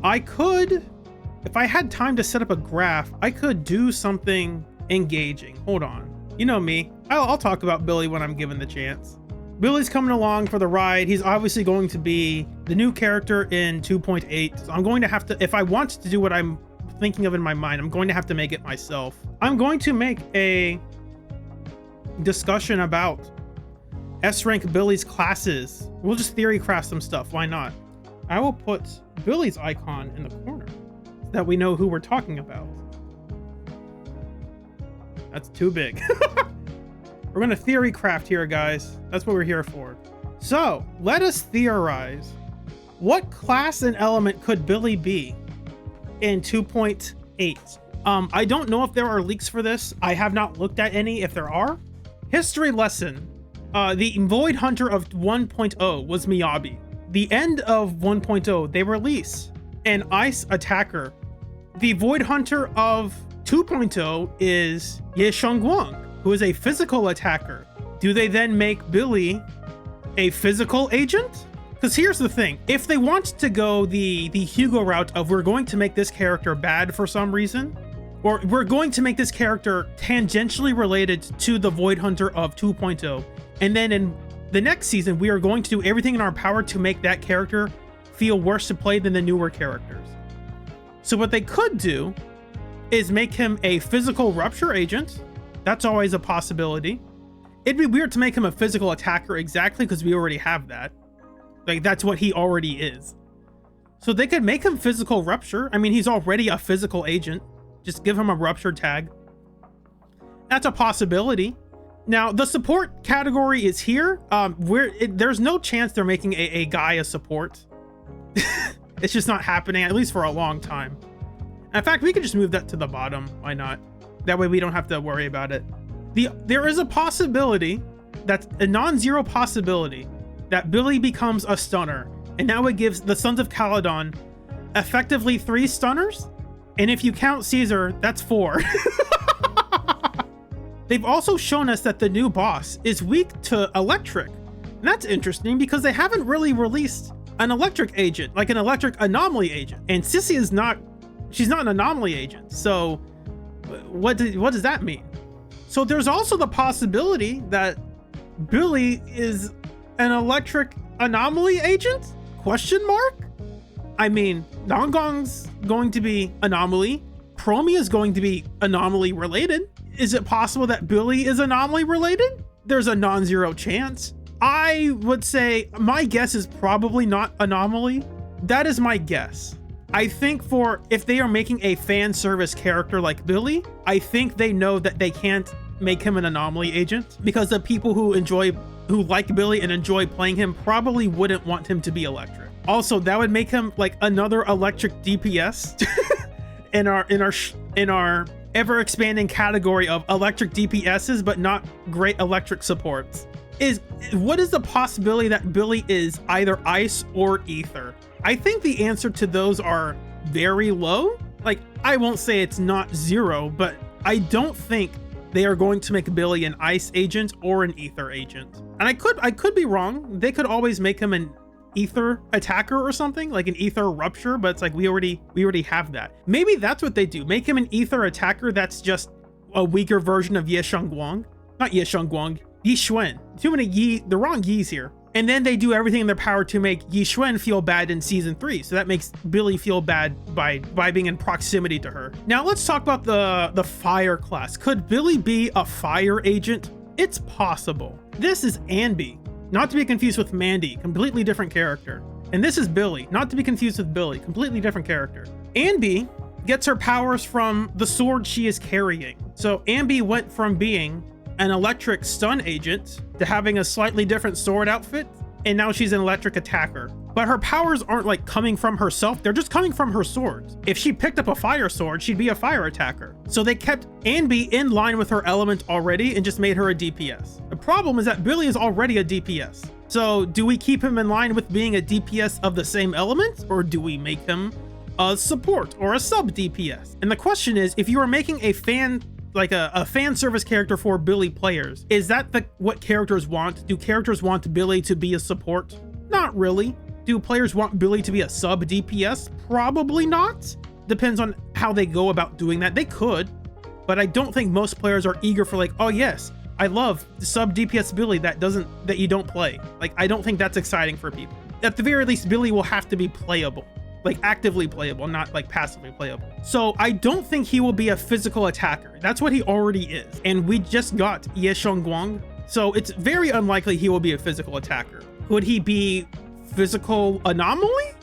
I could, if I had time to set up a graph, I could do something engaging. Hold on. You know me, I'll talk about Billy when I'm given the chance. Billy's coming along for the ride. He's obviously going to be the new character in 2.8. So I'm going to have to, if I want to do what I'm thinking of in my mind, I'm going to have to make it myself. I'm going to make a discussion about S-rank Billy's classes. We'll just theory craft some stuff. Why not? I will put Billy's icon in the corner so that we know who we're talking about. That's too big. We're going to theory craft here, guys. That's what we're here for. So let us theorize. What class and element could Billy be in 2.8? I don't know if there are leaks for this. I have not looked at any. If there are, history lesson. The Void Hunter of 1.0 was Miyabi. The end of 1.0, they release an ice attacker. The Void Hunter of 2.0 is Ye Shangguang, who is a physical attacker. Do they then make Billy a physical agent? Because here's the thing, if they want to go the Hugo route of we're going to make this character bad for some reason, or we're going to make this character tangentially related to the Void Hunter of 2.0, and then in the next season, we are going to do everything in our power to make that character feel worse to play than the newer characters. So what they could do is make him a physical rupture agent. That's always a possibility. It'd be weird to make him a physical attacker exactly because we already have that. Like, that's what he already is. So they could make him physical rupture. I mean, he's already a physical agent. Just give him a rupture tag. That's a possibility. Now, the support category is here. There's no chance they're making a guy a support. It's just not happening, at least for a long time. In fact, we could just move that to the bottom. Why not? That way we don't have to worry about it. There is a possibility, that's a non-zero possibility, that Billy becomes a stunner. And now it gives the Sons of Caledon effectively 3 stunners. And if you count Caesar, that's 4. They've also shown us that the new boss is weak to electric. And that's interesting because they haven't really released an electric agent, like an electric anomaly agent. And Sissy is not, she's not an anomaly agent. So what does that mean? So there's also the possibility that Billy is an electric anomaly agent? Question mark? I mean, Dongong's going to be anomaly. Chromie is going to be anomaly related. Is it possible that Billy is anomaly related? There's a non-zero chance. I would say my guess is probably not anomaly. That is my guess. I think if they are making a fan service character like Billy, I think they know that they can't make him an anomaly agent because the people who like Billy and enjoy playing him probably wouldn't want him to be electric. Also, that would make him like another electric DPS in our ever expanding category of electric DPSs, but not great electric supports. What is the possibility that Billy is either ice or ether? I think the answer to those are very low. Like, I won't say it's not 0, but I don't think they are going to make Billy an ice agent or an ether agent. And I could be wrong. They could always make him an ether attacker or something, like an ether rupture, but it's like we already have that. Maybe that's what they do. Make him an ether attacker that's just a weaker version of Ye Shangguang. Not Ye Shangguang, Yi Xuan. Too many Yi, the wrong Yis here. And then they do everything in their power to make Yi Xuan feel bad in season 3. So that makes Billy feel bad by being in proximity to her. Now let's talk about the fire class. Could Billy be a fire agent? It's possible. This is Anby, not to be confused with Mandy, completely different character. And this is Billy, not to be confused with Billy, completely different character. Anby gets her powers from the sword she is carrying. So Anby went from being an electric stun agent to having a slightly different sword outfit, and now she's an electric attacker. But her powers aren't like coming from herself, they're just coming from her swords. If she picked up a fire sword, she'd be a fire attacker. So they kept Anby in line with her element already and just made her a DPS. The problem is that Billy is already a DPS. So do we keep him in line with being a DPS of the same element, or do we make him a support or a sub DPS? And the question is, if you are making a fan service character for Billy players, is that what characters want? Do characters want Billy to be a support? Not really. Do players want Billy to be a sub DPS? Probably not. Depends on how they go about doing that. They could, but I don't think most players are eager for like, oh yes, I love sub DPS Billy that you don't play. Like, I don't think that's exciting for people. At the very least, Billy will have to be playable, like actively playable, not like passively playable. So I don't think he will be a physical attacker. That's what he already is. And we just got Ye Guang, so it's very unlikely he will be a physical attacker. Could he be physical anomaly?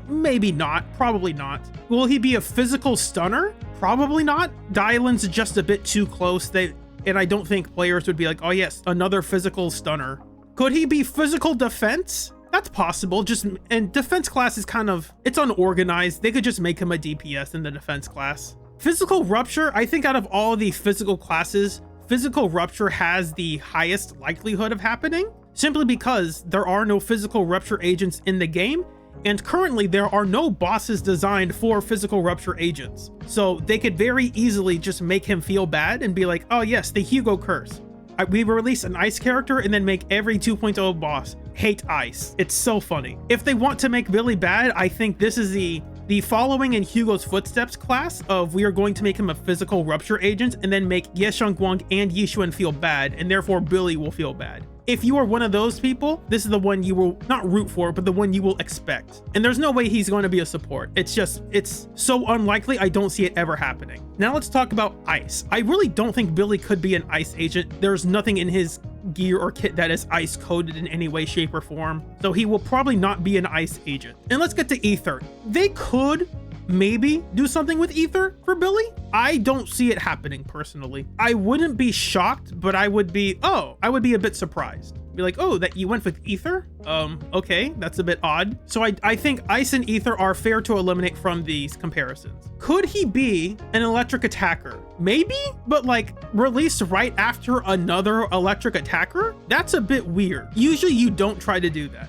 Maybe not, probably not. Will he be a physical stunner? Probably not. Dylan's just a bit too close. And I don't think players would be like, oh yes, another physical stunner. Could he be physical defense? That's possible. And defense class is kind of, it's unorganized. They could just make him a DPS in the defense class. Physical rupture, I think out of all the physical classes, physical rupture has the highest likelihood of happening, simply because there are no physical rupture agents in the game. And currently there are no bosses designed for physical rupture agents. So they could very easily just make him feel bad and be like, oh yes, the Hugo curse. We release an ice character and then make every 2.0 boss hate ice. It's so funny. If they want to make Billy bad, I think this is the following in Hugo's footsteps class of we are going to make him a physical rupture agent and then make Ye Guang and Yishuan feel bad, and therefore Billy will feel bad. If you are one of those people, this is the one you will not root for, but the one you will expect. And there's no way he's going to be a support. It's so unlikely. I don't see it ever happening. Now let's talk about ice. I really don't think Billy could be an ice agent. There's nothing in his gear or kit that is ice coded in any way, shape, or form. So he will probably not be an ice agent. And let's get to ether. They could maybe do something with ether for Billy. I don't see it happening personally. I wouldn't be shocked, but I would be a bit surprised. Be like, oh, that you went with ether? Okay, that's a bit odd. So I think ice and ether are fair to eliminate from these comparisons. Could he be an electric attacker? Maybe, but like released right after another electric attacker? That's a bit weird. Usually you don't try to do that.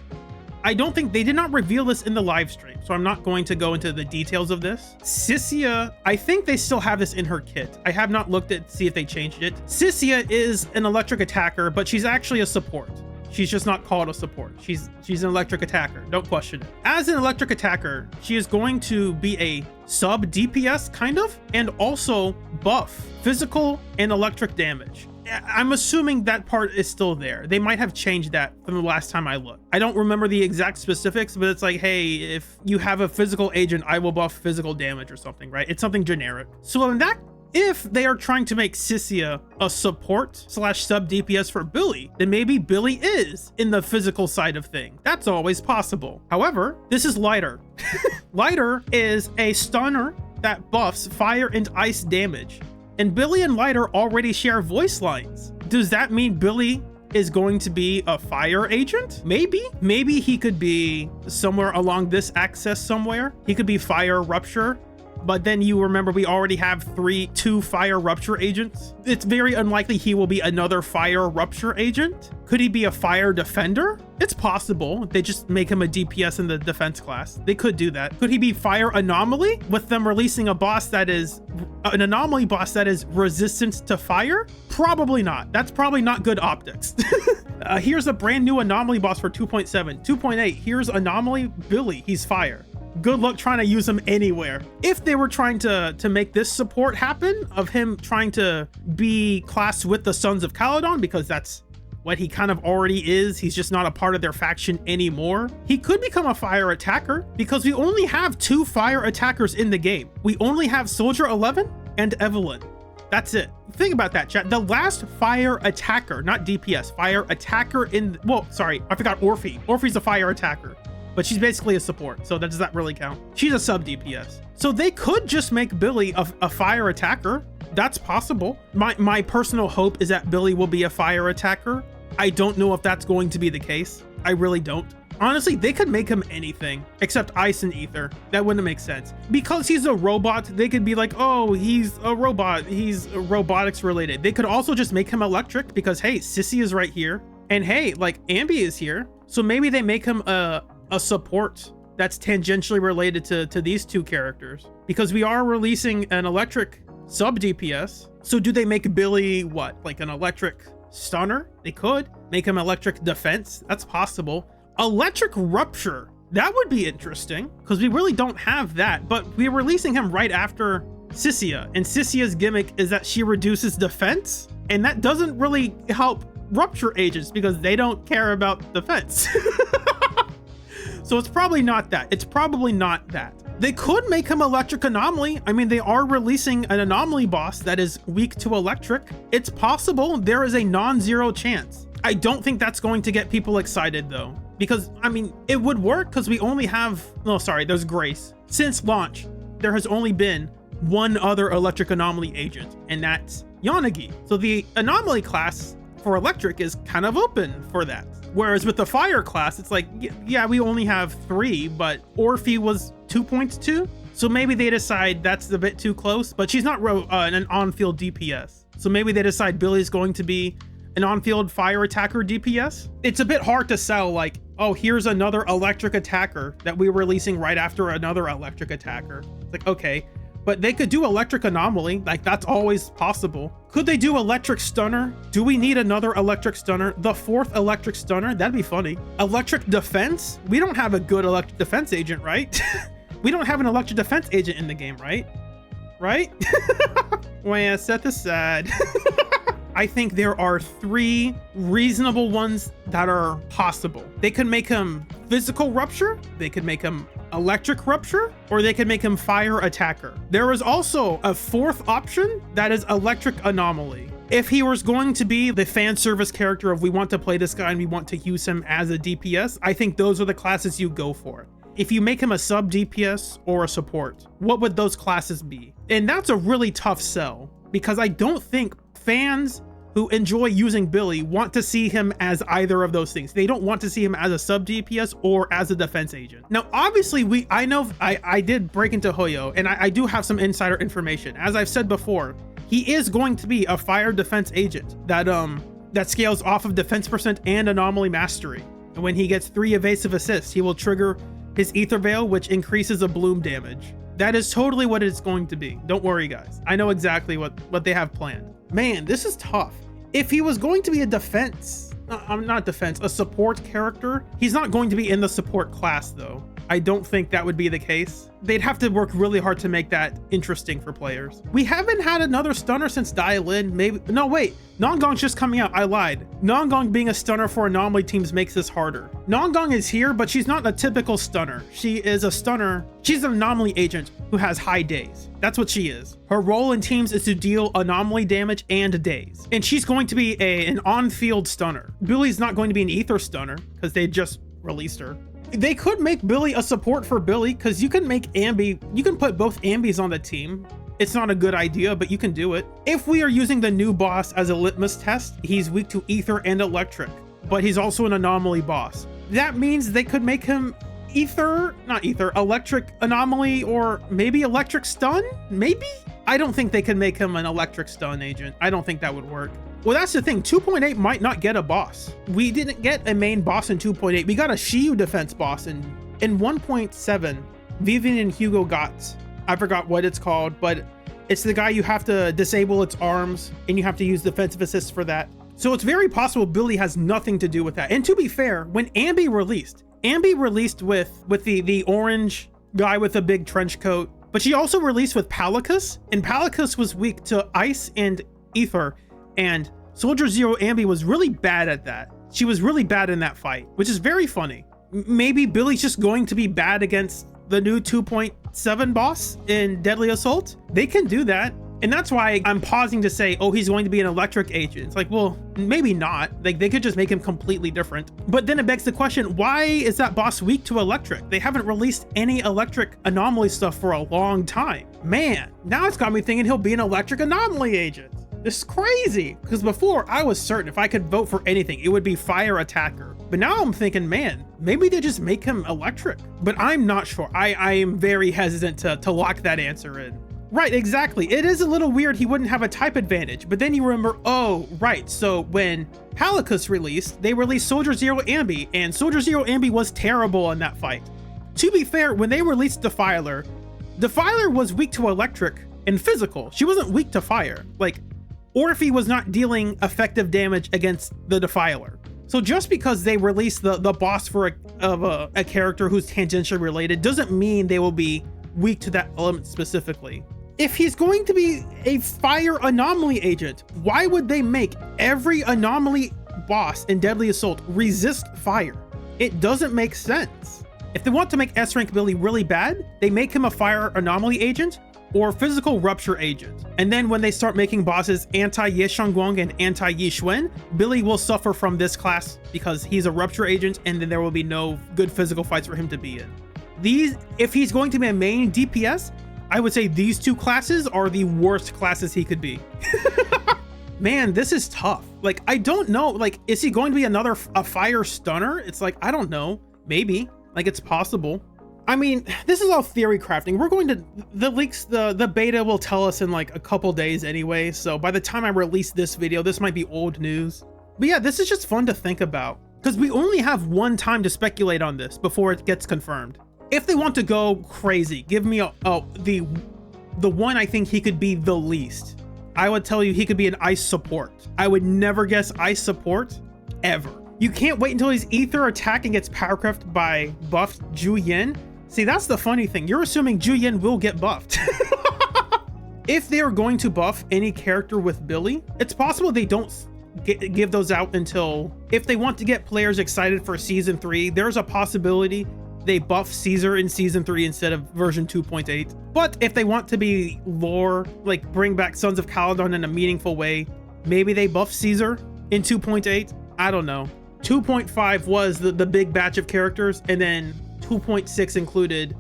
I don't think they did not reveal this in the live stream, so I'm not going to go into the details of this. Sissia, I think they still have this in her kit. I have not looked at see if they changed it. Sissia is an electric attacker, but she's actually a support. She's just not called a support. She's an electric attacker. Don't question it. As an electric attacker, she is going to be a sub DPS kind of, and also buff physical and electric damage. I'm assuming that part is still there. They might have changed that from the last time I looked. I don't remember the exact specifics, but it's like, hey, if you have a physical agent, I will buff physical damage or something, right? It's something generic. So in that, if they are trying to make Sissia a support / sub DPS for Billy, then maybe Billy is in the physical side of things. That's always possible. However, this is Lighter. Lighter is a stunner that buffs fire and ice damage. And Billy and Lighter already share voice lines. Does that mean Billy is going to be a fire agent? Maybe he could be somewhere along this axis somewhere. He could be fire rupture, but then you remember we already have two fire rupture agents. It's very unlikely he will be another fire rupture agent. Could he be a fire defender? It's possible. They just make him a DPS in the defense class. They could do that. Could he be fire anomaly with them releasing a boss that is an anomaly boss that is resistant to fire? Probably not. That's probably not good optics. Here's a brand new anomaly boss for 2.7. 2.8, here's anomaly Billy. He's fire. Good luck trying to use him anywhere. If they were trying to make this support happen of him trying to be classed with the Sons of Caledon, because that's what he kind of already is, he's just not a part of their faction anymore. He could become a fire attacker because we only have 2 fire attackers in the game. We only have Soldier 11 and Evelyn. That's it. Think about that, chat. The last fire attacker, not DPS, fire attacker I forgot Orphe. Orphe's a fire attacker, but she's basically a support, so does that really count? She's a sub DPS. So they could just make Billy a fire attacker. That's possible. My personal hope is that Billy will be a fire attacker. I don't know if that's going to be the case. I really don't. Honestly, they could make him anything except ice and ether. That wouldn't make sense. Because he's a robot, they could be like, oh, he's a robot. He's robotics related. They could also just make him electric because, hey, Sissy is right here. And hey, like Ambi is here. So maybe they make him a support that's tangentially related to these 2 characters. Because we are releasing an electric sub DPS. So do they make Billy what? Like an electric stunner? They could make him electric defense. That's possible. Electric Rupture. That would be interesting because we really don't have that, but we're releasing him right after Sissia, and Sissia's gimmick is that she reduces defense, and that doesn't really help Rupture agents because they don't care about defense. So it's probably not that. It's probably not that. They could make him Electric Anomaly. I mean, they are releasing an Anomaly boss that is weak to Electric. It's possible. There is a non-zero chance. I don't think that's going to get people excited though, because I mean, it would work because we only have, no, sorry, there's Grace. Since launch, there has only been one other Electric Anomaly agent, and that's Yanagi. So the Anomaly class for Electric is kind of open for that. Whereas with the Fire class, it's like, yeah, we only have 3, but Orphe was 2.2. So maybe they decide that's a bit too close, but she's not an on-field DPS. So maybe they decide Billy's going to be an on-field fire attacker DPS. It's a bit hard to sell like, oh, here's another electric attacker that we're releasing right after another electric attacker. It's like, okay, but they could do Electric Anomaly, like that's always possible. Could they do Electric Stunner? Do we need another Electric Stunner? The 4th Electric Stunner? That'd be funny. Electric Defense? We don't have a good Electric Defense agent, right? We don't have an Electric Defense agent in the game, right? Right? Well, set aside. I think there are 3 reasonable ones that are possible. They could make him Physical Rupture, they could make him Electric Rupture, or they could make him Fire Attacker. There is also a 4th option that is Electric Anomaly. If he was going to be the fan service character of we want to play this guy and we want to use him as a DPS, I think those are the classes you go for. If you make him a sub DPS or a support, what would those classes be? And that's a really tough sell because I don't think fans who enjoy using Billy want to see him as either of those things. They don't want to see him as a sub DPS or as a defense agent. Now, obviously, I did break into Hoyo, and I do have some insider information. As I've said before, he is going to be a fire defense agent that scales off of defense percent and anomaly mastery. And when he gets 3 evasive assists, he will trigger his Ether Veil, which increases a bloom damage. That is totally what it's going to be. Don't worry, guys. I know exactly what they have planned. Man, this is tough. If he was going to be a a support character, he's not going to be in the support class though. I don't think that would be the case. They'd have to work really hard to make that interesting for players. We haven't had another stunner since Dial-In. Maybe, no, wait, Nongong's just coming out. I lied. Nongong being a stunner for Anomaly teams makes this harder. Nongong is here, but she's not a typical stunner. She is a stunner. She's an Anomaly agent who has high days. That's what she is. Her role in teams is to deal Anomaly damage and days. And she's going to be an on-field stunner. Billy's not going to be an Ether stunner because they just released her. They could make Billy a support for Billy because you can make Ambi, you can put both Ambis on the team. It's not a good idea, but you can do it. If we are using the new boss as a litmus test, he's weak to Ether and Electric, but he's also an Anomaly boss. That means they could make him Electric Anomaly, or maybe Electric Stun? Maybe? I don't think they can make him an Electric Stun agent. I don't think that would work. Well, that's the thing. 2.8 might not get a boss. We didn't get a main boss in 2.8. We got a Shiyu defense boss in 1.7. Vivian and Hugo got, I forgot what it's called, but it's the guy you have to disable its arms and you have to use defensive assists for that. So it's very possible Billy has nothing to do with that. And to be fair, when Ambi released with the orange guy with a big trench coat, but she also released with Palicus, and Palicus was weak to ice and ether, and Soldier Zero Ambi was really bad at that. She was really bad in that fight, which is very funny. Maybe Billy's just going to be bad against the new 2.7 boss in Deadly Assault. They can do that. And that's why I'm pausing to say, oh, he's going to be an electric agent. It's like, well, maybe not. Like, they could just make him completely different. But then it begs the question, why is that boss weak to electric? They haven't released any electric anomaly stuff for a long time. Man, now it's got me thinking he'll be an electric anomaly agent. This is crazy, because before I was certain if I could vote for anything, it would be fire attacker. But now I'm thinking, man, maybe they just make him electric. But I'm not sure. I am very hesitant to lock that answer in. Right, exactly. It is a little weird he wouldn't have a type advantage, but then you remember, oh, right. So when Palicus released, they released Soldier Zero Ambi, and Soldier Zero Ambi was terrible in that fight. To be fair, when they released Defiler was weak to electric and physical. She wasn't weak to fire. Like, Orphe was not dealing effective damage against the Defiler. So just because they release the boss for a character who's tangentially related doesn't mean they will be weak to that element specifically. If he's going to be a fire anomaly agent, why would they make every anomaly boss in Deadly Assault resist fire? It doesn't make sense. If they want to make S rank Billy really bad, they make him a fire anomaly agent or physical rupture agent. And then when they start making bosses anti-Ye Xiongguang and anti-Yi Xuan, Billy will suffer from this class because he's a rupture agent, and then there will be no good physical fights for him to be in. If he's going to be a main DPS, I would say these two classes are the worst classes he could be. Man, this is tough. Like, I don't know. Like, is he going to be a fire stunner? It's like, I don't know. Maybe. Like, it's possible. I mean, this is all theory crafting. We're going to, the leaks, the beta will tell us in like a couple days anyway. So by the time I release this video, this might be old news. But yeah, this is just fun to think about because we only have one time to speculate on this before it gets confirmed. If they want to go crazy, give me the one I think he could be the least. I would tell you he could be an ice support. I would never guess ice support ever. You can't wait until his ether attack and gets power crept by buffed Zhu Yin. See, that's the funny thing. You're assuming Zhu Yin will get buffed. If they are going to buff any character with Billy, it's possible they don't give those out until, if they want to get players excited for season 3, there's a possibility they buff Caesar in season 3 instead of version 2.8. But if they want to be lore, like bring back Sons of Caledon in a meaningful way, maybe they buff Caesar in 2.8. I don't know. 2.5 was the big batch of characters, and then 2.6 included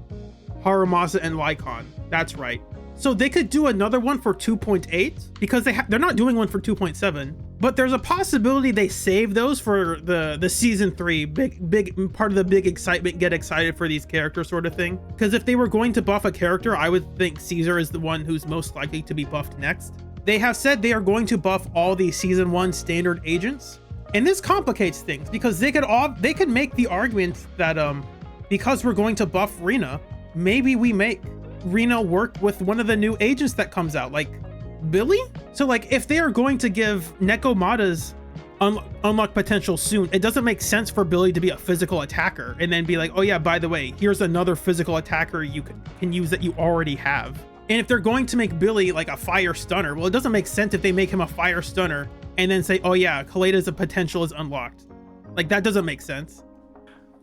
Harumasa and Lycon. That's right. So they could do another one for 2.8 because they're not doing one for 2.7, but there's a possibility they save those for the season 3 big part of the big excitement, get excited for these characters sort of thing. Because if they were going to buff a character, I would think Caesar is the one who's most likely to be buffed next. They have said they are going to buff all the season 1 standard agents, and this complicates things because they could make the argument that because we're going to buff Rina, maybe we make Rina work with one of the new agents that comes out, like Billy. So like if they are going to give Nekomata's unlock potential soon, it doesn't make sense for Billy to be a physical attacker and then be like, oh yeah, by the way, here's another physical attacker you can use that you already have. And if they're going to make Billy like a fire stunner, well, it doesn't make sense if they make him a fire stunner and then say, oh yeah, Kaleda's potential is unlocked. Like that doesn't make sense.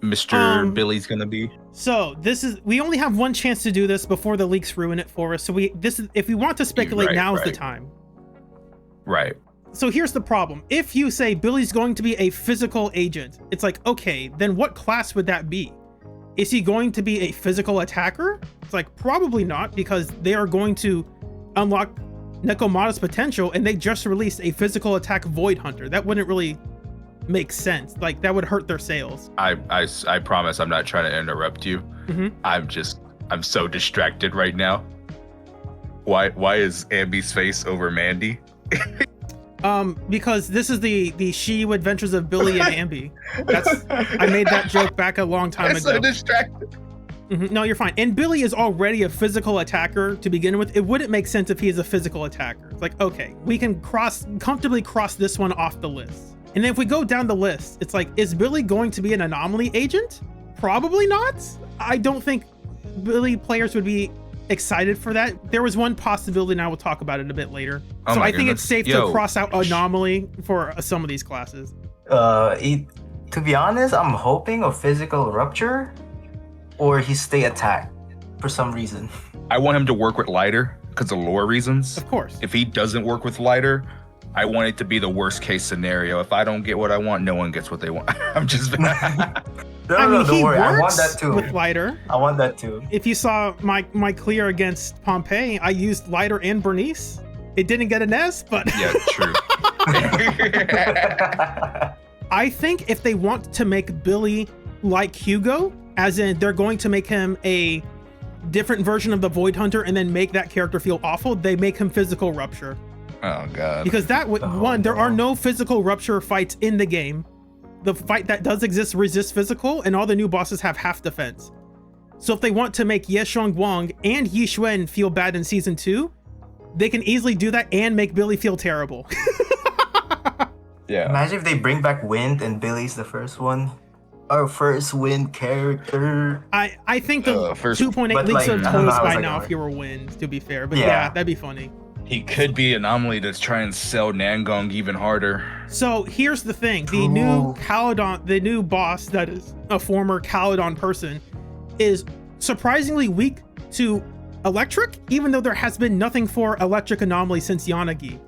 Mr. Billy's gonna be. So we only have one chance to do this before the leaks ruin it for us. So if we want to speculate, now is the time. Right. So here's the problem. If you say Billy's going to be a physical agent, it's like, okay, then what class would that be? Is he going to be a physical attacker? It's like, probably not, because they are going to unlock Nekomata's potential and they just released a physical attack Void Hunter. That wouldn't really make sense. Like that would hurt their sales. I promise I'm not trying to interrupt you. I'm so distracted right now. Why is Ambi's face over Mandy? Because this is the Shiyu Adventures of Billy and Ambi. I made that joke back a long time ago. I'm so distracted. No, you're fine. And Billy is already a physical attacker to begin with. It wouldn't make sense if he is a physical attacker. It's like, okay, we can comfortably cross this one off the list. And then if we go down the list, it's like, is Billy going to be an anomaly agent? Probably not. I don't think Billy players would be excited for that. There was one possibility, and I will talk about it a bit later. Oh so I think it's safe to cross out anomaly for some of these classes. To be honest, I'm hoping a physical rupture or he stay attacked for some reason. I want him to work with Lighter because of lore reasons. Of course. If he doesn't work with Lighter, I want it to be the worst case scenario. If I don't get what I want, no one gets what they want. I'm just. Don't worry. I want that too. With Lighter. I want that too. If you saw my clear against Pompeii, I used Lighter and Bernice. It didn't get an S, but yeah, true. I think if they want to make Billy like Hugo, as in they're going to make him a different version of the Void Hunter and then make that character feel awful, they make him physical rupture. Oh god. Because there are no physical rupture fights in the game. The fight that does exist resists physical, and all the new bosses have half defense. So if they want to make Ye Xiongguang and Yi Xuan feel bad in season 2, they can easily do that and make Billy feel terrible. Yeah. Imagine if they bring back Wind and Billy's the first one. Our first Wind character. I think the First, 2.8 but, leaks like, have I don't told know us how by it's now gonna if he were Wind, to be fair. But Yeah. yeah, that'd be funny. he could be Anomaly to try and sell Nangong even harder. So here's the thing: the True. new Caledon, the new boss that is a former Caledon person, is surprisingly weak to electric, even though there has been nothing for electric Anomaly since Yanagi.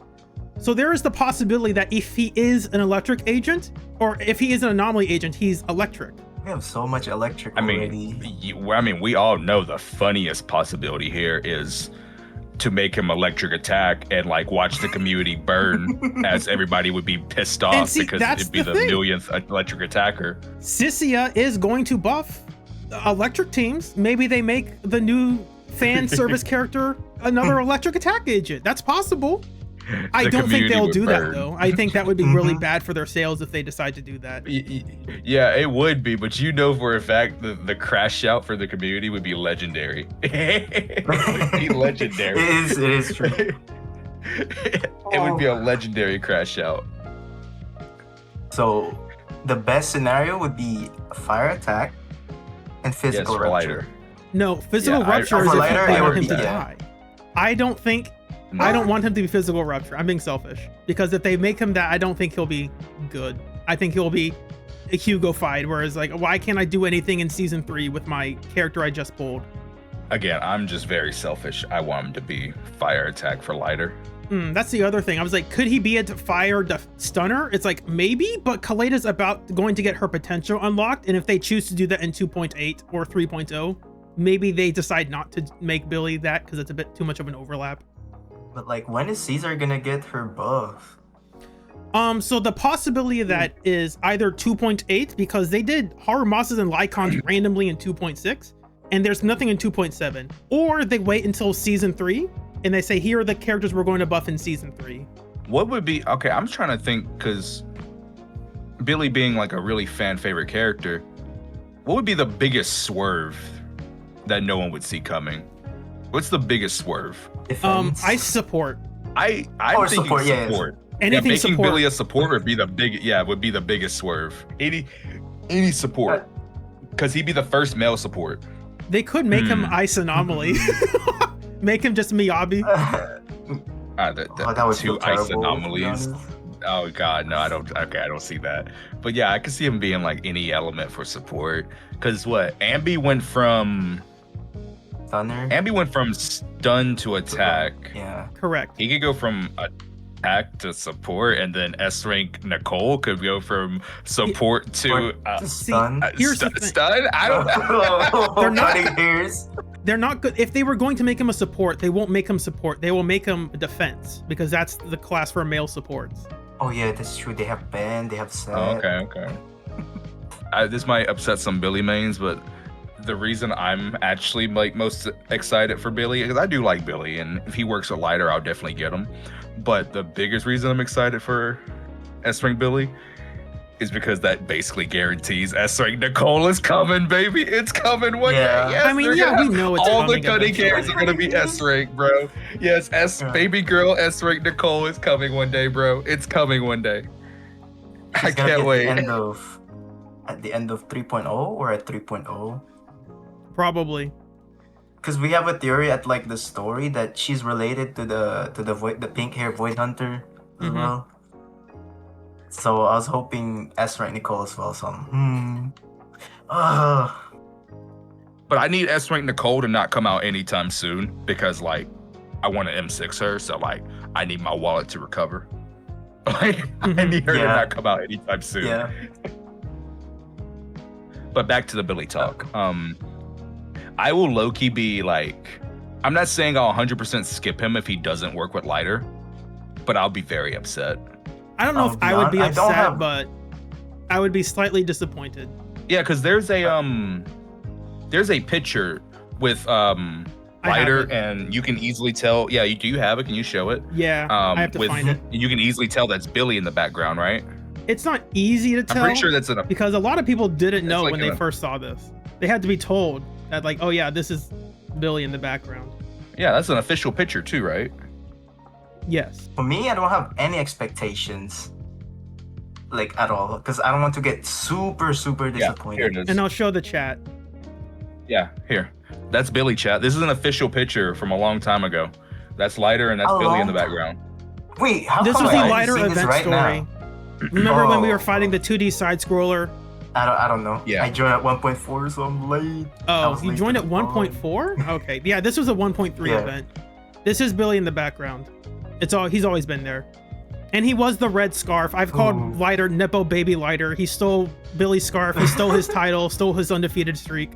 So there is the possibility that if he is an electric agent, or if he is an Anomaly agent, he's electric. We have so much electric already. We all know the funniest possibility here is to make him electric attack and like watch the community burn as everybody would be pissed off see, because that's it'd be the the thing. millionth electric attacker. Sissia is going to buff electric teams. Maybe they make the new fan service character another electric attack agent. That's possible. I The don't think community they'll would do burn. that though. I think that would be really bad for their sales if they decide to do that. Yeah, it would be, but you know for a fact the crash out for the community would be legendary. It would be legendary. It is true. It would be a legendary crash out. So the best scenario would be a fire attack and physical for rupture. lighter. No, physical Yeah, rupture is for if lighter, they it want would him to be- die. I don't think No. I don't want him to be physical rupture. I'm being selfish because if they make him that, I don't think he'll be good. I think he'll be a Hugo-fied, whereas like, why can't I do anything in season 3 with my character I just pulled? Again, I'm just very selfish. I want him to be fire attack for lighter. That's the other thing. I was like, could he be a fire stunner? It's like maybe, but Kaleda's going to get her potential unlocked, and if they choose to do that in 2.8 or 3.0, maybe they decide not to make Billy that because it's a bit too much of an overlap. But like, when is Caesar gonna get her buff? So the possibility of that is either 2.8 because they did Haru Mosses and Lycons randomly in 2.6, and there's nothing in 2.7, or they wait until season 3 and they say here are the characters we're going to buff in season 3. What would be okay? I'm trying to think because Billy being like a really fan favorite character, what would be the biggest swerve that no one would see coming? What's the biggest swerve? Defense. Ice support. I'm Or thinking support, yeah, support. Anything making support. Billy a support would be the biggest swerve. Any support, because he'd be the first male support. They could make him Ice Anomaly. Make him just Miyabi. That would feel Two ice terrible, to be anomalies. honest. Oh god, no, I don't. Okay, I don't see that. But yeah, I could see him being like any element for support. Because what Ambi went from stun to attack. Yeah. Correct. He could go from attack to support, and then S rank Nicole could go from support to Stun. Here's the thing. stun. I don't know. They're not- Cutting hairs. They're not good. If they were going to make him a support, they won't make him support. They will make him a defense because that's the class for male supports. Oh yeah, that's true. They have Ben. They have Seth. Oh, okay. This might upset some Billy mains, but the reason I'm actually like most excited for Billy, because I do like Billy, and if he works with lighter, I'll definitely get him. But the biggest reason I'm excited for S-Rank Billy is because that basically guarantees S-Rank Nicole is coming, baby. It's coming one Yeah. day. Yes, I mean, they're yeah, gonna we have know it's all the coming cutting eventually. hairs are gonna be S-Rank, bro. Yes, baby girl S-Rank Nicole is coming one day, bro. It's coming one day. I She's gonna be can't wait. At the end of 3.0 or at 3.0? Probably. Because we have a theory at like the story that she's related to the pink hair void hunter as Mhm. well. So I was hoping S-Rank Nicole as well. So But I need S-Rank Nicole to not come out anytime soon because, like, I want to M6 her, so, like, I need my wallet to recover. Like, I need her to Yeah. not come out anytime soon. yeah. But back to the Billy talk. I will low-key be, like, I'm not saying I'll 100% skip him if he doesn't work with lighter, but I'll be very upset. I don't know if I would be I don't upset, have- but I would be slightly disappointed. Yeah, because there's a picture with lighter, have it. and you can easily tell. Yeah, do you have it? Can you show it? Yeah, I have to find it. You can easily tell that's Billy in the background, right? It's not easy to I'm tell pretty sure that's in because a lot of people didn't It's know like when they a- first saw this. They had to be told that, like, oh yeah, this is Billy in the background. Yeah, that's an official picture too, right? Yes. For me, I don't have any expectations. like at all, because I don't want to get super Yeah, here disappointed. it is. And I'll show the chat. Yeah, here. That's Billy, chat. This is an official picture from a long time ago. That's Lighter and that's A Billy in the long background. Wait, how This come was I the only Lighter see this event right story. now? Remember when we were Oh. fighting the 2D side scroller? I don't know. Yeah. I joined at 1.4, so I'm late. I Oh, was you late joined to at the call. 1.4? Okay. Yeah, this was a 1.3 Yeah. event. This is Billy in the background. He's always been there. And he was the red scarf. I've called Ooh. Lighter Nepo Baby Lighter. He stole Billy's scarf. He stole his title, stole his undefeated streak.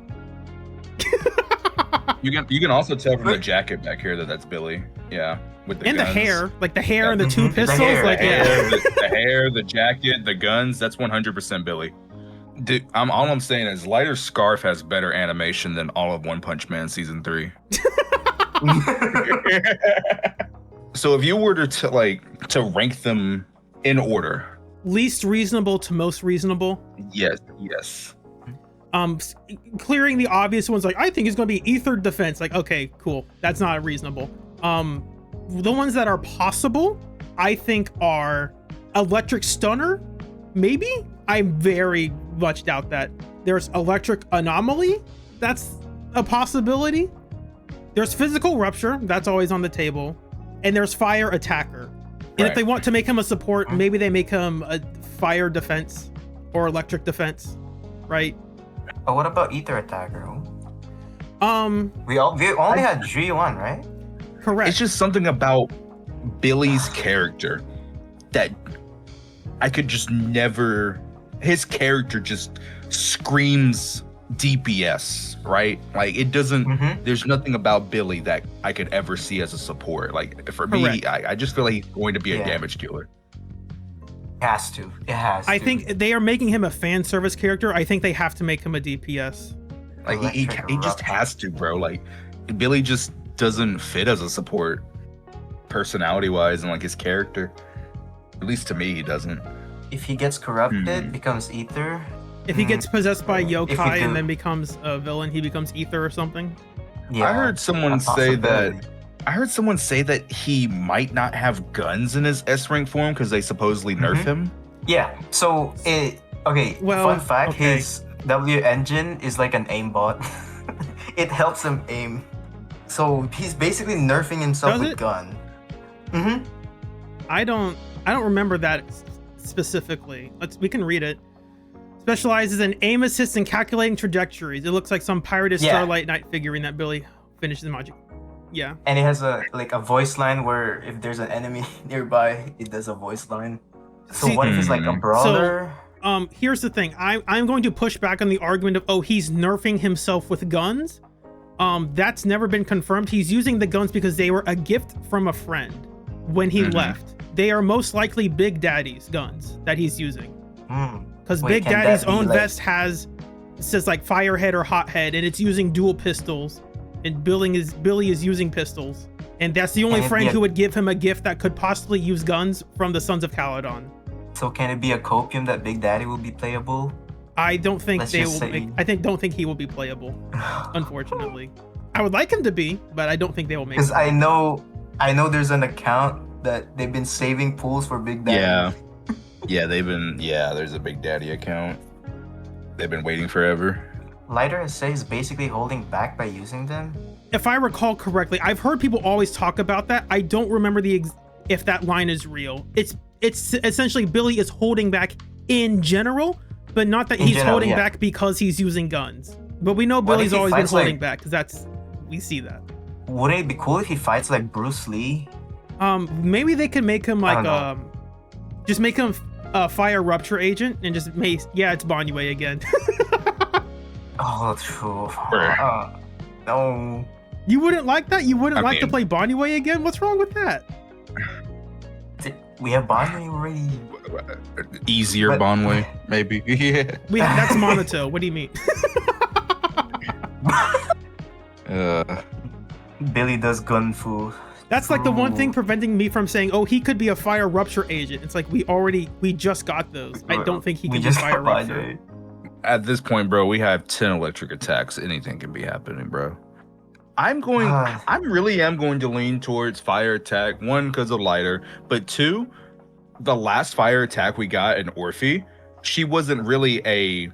You can also tell from the jacket back here that that's Billy. Yeah, with the And guns. the hair, like the hair and the Mhm. two The pistols. hair, Like, the yeah. The hair, the jacket, the guns. That's 100% Billy. Dude, all I'm saying is Lighter's scarf has better animation than all of One Punch Man season 3. So if you were to rank them in order, Least reasonable to most reasonable. yes. Clearing the obvious ones, like I think it's gonna be Ether Defense. Like, okay, cool. That's not reasonable. The ones that are possible, I think, are Electric Stunner. Maybe. I very much doubt that. There's Electric Anomaly. That's a possibility. There's Physical Rupture. That's always on the table. And there's Fire Attacker. And if Right. they want to make him a support, maybe they make him a Fire Defense or Electric Defense, right? But what about Ether Attacker? We only had G1, right? Correct. It's just something about Billy's character that I could just never. His character just screams DPS, right? Like it doesn't. Mhm. There's nothing about Billy that I could ever see as a support. Like for me, Correct. I just feel like he's going to be a Yeah. damage killer. It has to. I think they are making him a fan service character. I think they have to make him a DPS. Like he Electric just Eruption. has to, bro. Like Billy just doesn't fit as a support, personality wise, and like his character. At least to me, he doesn't. If he gets corrupted, Hmm. becomes Ether. If he gets possessed by If you yokai do- and then becomes a villain, he becomes Ether or something. Yeah, I heard someone a say that. possibility. I heard someone say that he might not have guns in his S rank form because they supposedly nerf Mhm. him. Yeah. So okay. Well, Fun fact: okay. his W engine is like an aimbot. It helps him aim. So he's basically nerfing himself Does with it? gun. Mm-hmm. I don't remember that specifically. We can read it. Specializes in aim assist and calculating trajectories. It looks like some pirated Yeah. Starlight Knight figurine that Billy finishes magic. Yeah. And it has a voice line where if there's an enemy nearby, it does a voice line. So See- what if it's like a brawler? Here's the thing. I'm going to push back on the argument of, oh, he's nerfing himself with guns. That's never been confirmed. He's using the guns because they were a gift from a friend when he Mhm. left. They are most likely Big Daddy's guns that he's using. Because Wait, Big can that Daddy's be, own like- vest says like Firehead or Hothead, and it's using dual pistols. And Billy is using pistols. And that's the only Can it friend be a- who would give him a gift that could possibly use guns from the Sons of Caledon. So can it be a copium that Big Daddy will be playable? I don't think Let's they just will. say- Don't think he will be playable. Unfortunately, I would like him to be, but I don't think they will make. Because Him. I know there's an account that they've been saving pools for Big Daddy. Yeah. There's a Big Daddy account. They've been waiting forever. Lighter says basically holding back by using them. If I recall correctly, I've heard people always talk about that. I don't remember if that line is real. It's essentially Billy is holding back in general, but not that In he's general, holding yeah. back because he's using guns. But we know What if Billy's he always been fights, holding like- back because we see that. Wouldn't it be cool if he fights like Bruce Lee? Maybe they could make him like I don't just make him a Fire Rupture agent and just it's Banyue again. Oh, true. Bruh. No. You wouldn't like that? You wouldn't I like to mean- play Banyue again? What's wrong with that? We have Bonnie already. Easier But- Bonway, maybe. Yeah. That's Monato. What do you mean? Billy does gun fu. That's like the one thing Ooh. preventing me from saying, oh, he could be a Fire Rupture agent. It's like we just got those. I don't think he We can be just Fire got Rupture. Bonnie. At this point, bro, we have 10 electric attacks. Anything can be happening, bro. I really am going to lean towards fire attack. One, because of lighter, but two, the last fire attack we got in Orphe, she wasn't really a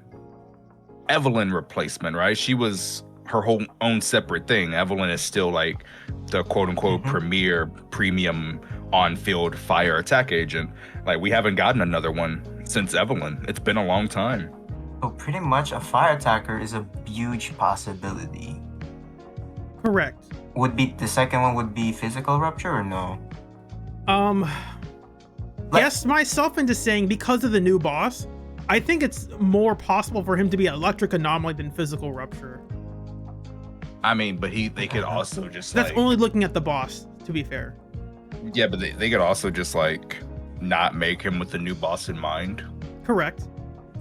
Evelyn replacement, right? She was her whole own separate thing. Evelyn is still like the quote unquote premier premium on-field fire attack agent. Like, we haven't gotten another one since Evelyn. It's been a long time. So pretty much a fire attacker is a huge possibility. Correct. Would be the second one would be physical rupture or no? Yes, myself into saying because of the new boss, I think it's more possible for him to be electric anomaly than physical rupture. I mean, but they could also just That's like, only looking at the boss, to be fair. yeah, but they could also just like not make him with the new boss in mind. Correct.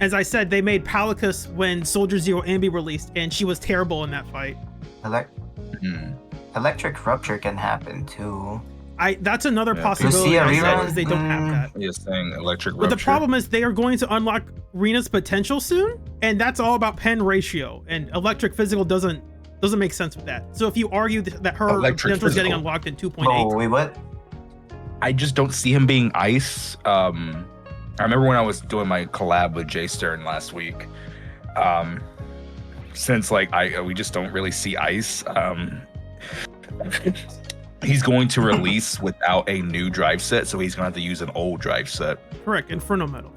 As I said, they made Palicus when Soldier Zero Ambi released, and she was terrible in that fight. Electric rupture can happen too. That's another Yeah. possibility. You see a I said, rerun? because they don't have that. You're saying electric But rupture. the problem is they are going to unlock Rena's potential soon, and that's all about pen ratio. And electric physical doesn't make sense with that. So if you argue that her Electric potential is getting physical. unlocked in 2.8, Oh wait, what? I just don't see him being ice. I remember when I was doing my collab with Jay Stern last week. Since like we just don't really see ice. He's going to release without a new drive set, so he's gonna have to use an old drive set. correct, Inferno Metal.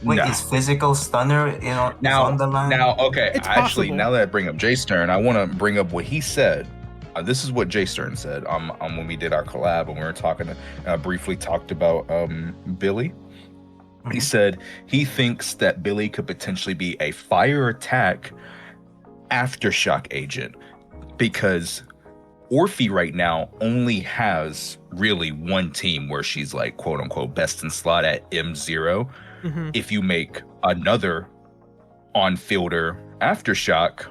Wait, No. is physical stunner Now, on the line? now, okay. It's Actually, possible. now that I bring up Jay Stern, I want to bring up what he said. This is what Jay Stern said when we did our collab, and we were talking, briefly talked about Billy. He said he thinks that Billy could potentially be a fire attack aftershock agent, because Orphe right now only has really one team where she's like quote unquote best in slot at M0. Mhm. If you make another on-fielder aftershock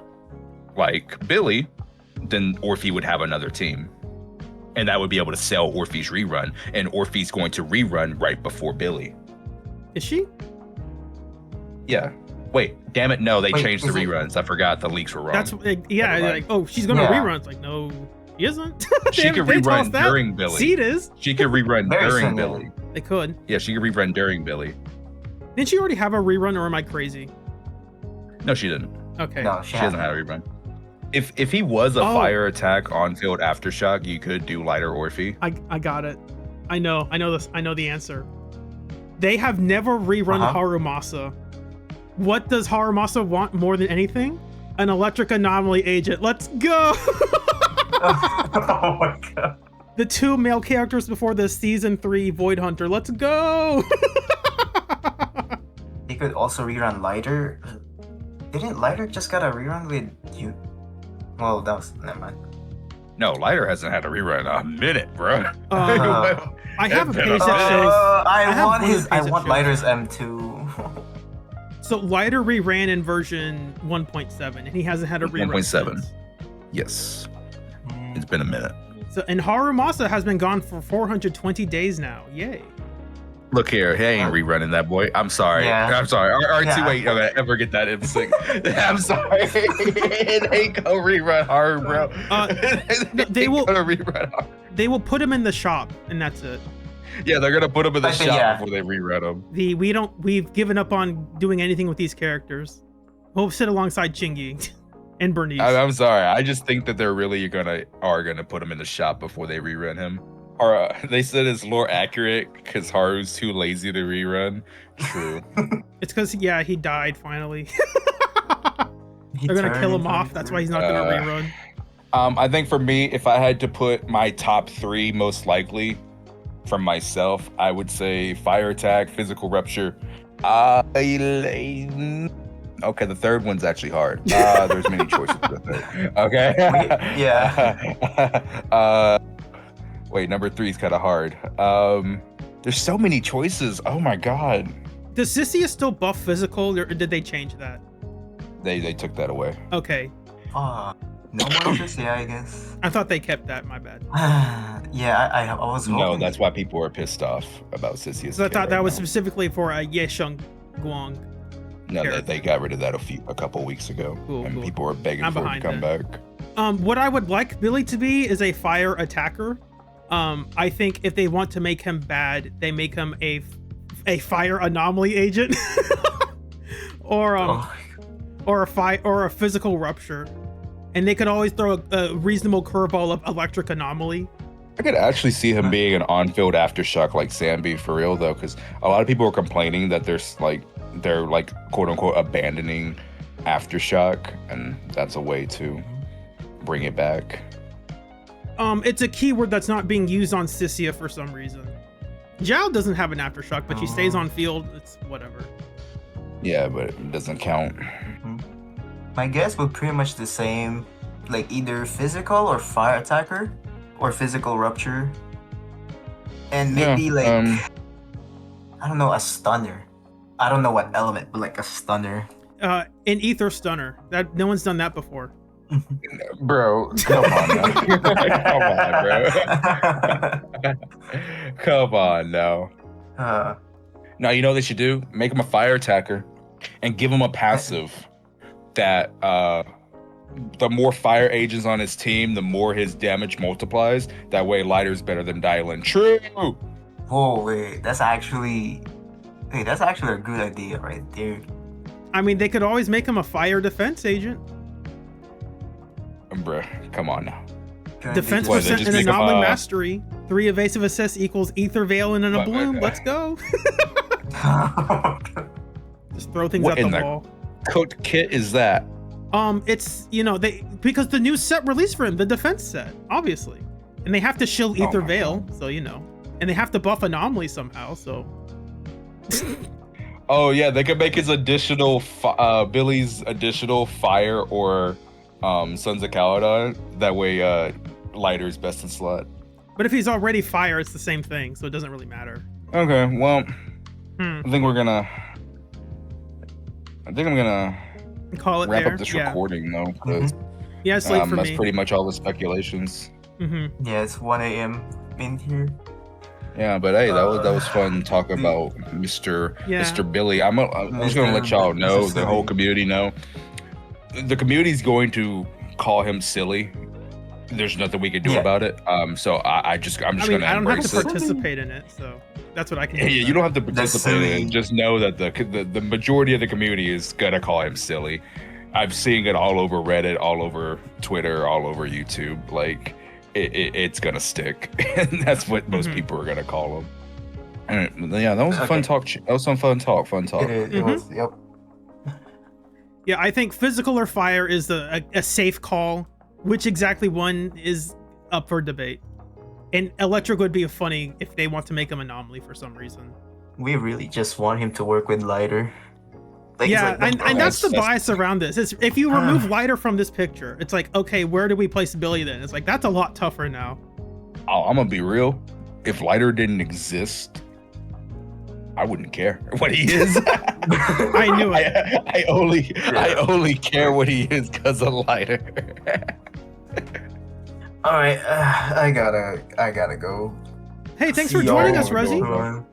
like Billy, then Orphe would have another team. And that would be able to sell Orphe's rerun. And Orphe's going to rerun right before Billy. Is she? Yeah. Wait, damn it, no, they Wait, changed the is it- reruns. I forgot, the leaks were wrong. That's yeah. Never mind. Like, oh, she's gonna Yeah. rerun. It's like, no, she isn't. She could They tell us rerun that. during Billy. Seed is. She could rerun Very during similar. Billy. They could. Yeah, she could rerun during Billy. Didn't she already have a rerun, or am I crazy? No, she didn't. Okay. No, She doesn't have a rerun. If he was a Oh. fire attack on field aftershock, you could do lighter Orphe. I got it. I know this. I know the answer. They have never rerun Harumasa. What does Harumasa want more than anything? An electric anomaly agent. Let's go! Oh my god. The two male characters before the season 3 Void Hunter. Let's go! He could also rerun Lighter. Didn't Lighter just got a rerun with you? Well, that was never mind. No, lighter hasn't had a rerun in a minute, bro. I have a It's been page that shows. I have want one his. page I that want shows- Lighter's M2. So Lighter reran in version 1.7, and he hasn't had a rerun 1.7. since. Yes, it's been a minute. So, and Harumasa has been gone for 420 days now. Yay. Look here, he ain't rerunning that, boy. I'm sorry. Yeah. I'm sorry. R2 Yeah. ain't gonna ever get that M6. I'm sorry. It ain't gonna rerun hard, bro. no, they will- gonna rerun hard. They will put him in the shop, and that's it. Yeah, they're gonna put him in the I think, shop yeah. before they rerun him. We've given up on doing anything with these characters. We'll sit alongside Chingy and Bernice. I'm sorry. I just think that they're really gonna put him in the shop before they rerun him. Or they said it's lore accurate because Haru's too lazy to rerun. True. It's because he died finally. He They're gonna turned kill him into off. That's why he's not gonna rerun. I think for me, if I had to put my top 3 most likely from myself, I would say fire attack, physical rupture. Okay, the third one's actually hard. There's many choices for the third. Okay. Yeah. Wait, number 3 is kind of hard. There's so many choices. Oh my god. Does Sissia still buff physical, or did they change that? They took that away. Okay, No more interest, yeah, I guess. I thought they kept that. My bad. Yeah, I was hoping. No, that's why people were pissed off about Sissia's. So I kid thought right that was now. specifically for Yeshung Guang. No, character. they got rid of that a couple weeks ago, Cool, and cool. people were begging I'm for it to behind come that. back. What I would like Billy to be is a fire attacker. I think if they want to make him bad, they make him a fire anomaly agent, or a physical rupture, and they could always throw a reasonable curveball of electric anomaly. I could actually see him being an on-field aftershock like Sambi for real though, because a lot of people are complaining that they're quote unquote abandoning aftershock, and that's a way to bring it back. It's a keyword that's not being used on Sissia for some reason. Zhao doesn't have an aftershock, but she stays on field. It's whatever. Yeah, but it doesn't count. My guess would pretty much the same, like either physical or fire attacker, or physical rupture, and maybe I don't know, a stunner. I don't know what element, but like a stunner. An ether stunner. That no one's done that before. Bro, come on now. Come on, bro. Come on now. Now, you know what they should do? Make him a fire attacker and give him a passive that the more fire agents on his team, the more his damage multiplies. That way, Lighter's better than Dylan. True! Whoa, wait, that's actually a good idea right there. I mean, they could always make him a fire defense agent. Bruh, come on now. Defense percent and anomaly mastery. 3 evasive assists equals ether veil and a bloom. Let's go. Just throw things what at in the the wall. Cooked kit is that? It's because the new set released for him, the defense set, obviously, and they have to shield ether veil, so and they have to buff anomaly somehow. So. Oh yeah, they could make his additional Billy's additional fire or Sons of Caledon. That way, Lighter's best in slot. But if he's already fire, it's the same thing, so it doesn't really matter. Okay, well, I think I'm gonna call it wrap there. up this recording though, because yeah, it's late for that's me. pretty much all the speculations. Yeah, it's 1 a.m. in here. Yeah, but hey, that was fun talking about Mr. Billy. I'm just gonna let y'all know, the whole community know. The community's going to call him silly. There's nothing we can do about it. So I'm just gonna embrace it. I don't have to participate in it, so that's what I can do. Yeah, you don't have to participate in it. Just know that the majority of the community is gonna call him silly. I've seen it all over Reddit, all over Twitter, all over YouTube. Like it's gonna stick, and that's what most people are gonna call him. And yeah, that was a fun talk. That was some fun talk. It was, yep. Yeah, I think physical or fire is a safe call. Which exactly one is up for debate. And electric would be funny if they want to make him anomaly for some reason. We really just want him to work with Lighter. Yeah, and that's the bias around this. It's, if you remove Lighter from this picture, it's like, okay, where do we place Billy then? It's like, that's a lot tougher now. I'm gonna be real. If Lighter didn't exist, I wouldn't care what he is. I knew it. I only care what he is because of Lighter. All right, I gotta go. Hey, thanks for joining us, Resi.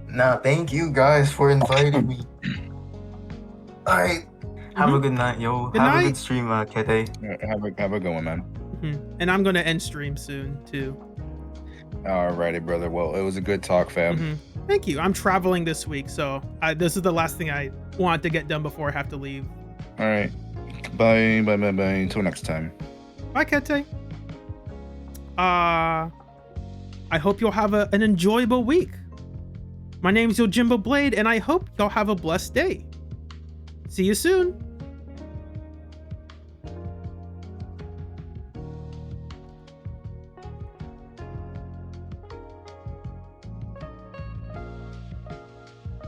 Nah, thank you guys for inviting me. All right, have a good night, yo. Good have night. a good stream, Kete. Have a good one, man. And I'm gonna end stream soon too. Alrighty, brother. Well, it was a good talk, fam. Thank you. I'm traveling this week, so this is the last thing I want to get done before I have to leave. All right. Bye. Until next time. Bye, Kete. I hope you'll have an enjoyable week. My name's Yojimbo Blade, and I hope y'all have a blessed day. See you soon.